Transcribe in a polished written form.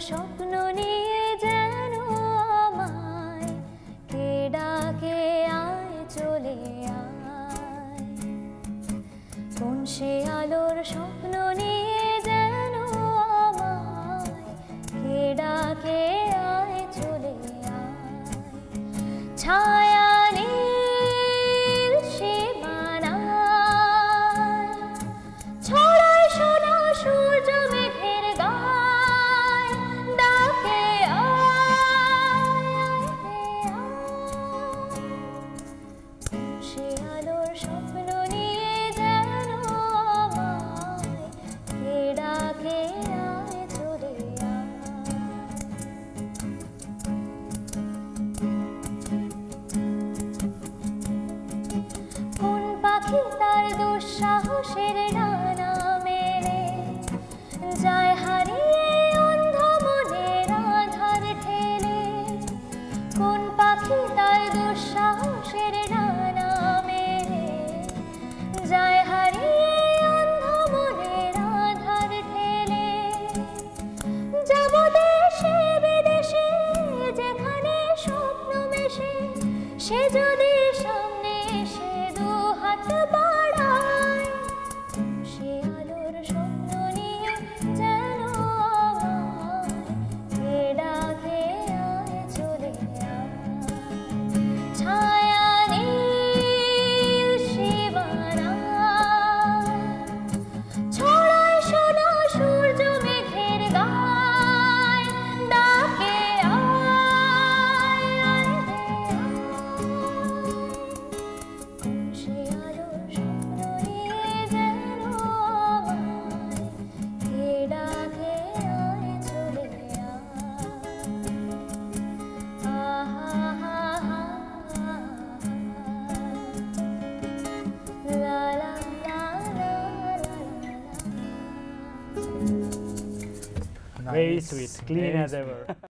স্বপ্ন নিয়ে যেন আমায় কে ডাকে আয় চলে আয়। কোন সে আলোর স্বপ্ন নিয়ে যেন আমায় কে ডাকে আয় চলে আয়। ছায়া নীল সীমানায় ছড়ায় সোনা সূর্য মেঘের গায়, ডাকে আয় সে আলোর স্বপ্ন নিয়ে যেন আমায় কে ডাকে আয় চলে আয়। কোন পাখি তার দুঃসাহসের ডানা মেলে যায় হারিয়ে অন্ধ মনের আধার ঠেলে। কোন পাখি তার দুঃসাহসের ডানা মেলে যায় হারিয়ে অন্ধ মনের আধার ঠেলে। যাব দেশে বিদেশে যেখানে স্বপ্ন মেশে, সে যদি সামনে এসে দু হাত বাড়ায়, সে আলোর স্বপ্ন নিয়ে যেন আমায় কে ডাকে আয় চলে আয়। ছায়া নীল সীমানায় ছড়ায় সোনা সূর্য মেঘের গায়, ডাকে আয় কোন সে আলোর স্বপ্ন নিয়ে যেন আমায় কে ডাকে আয় চলে আয়। লা লা লা লা লা লা। Very sweet, clean as ever.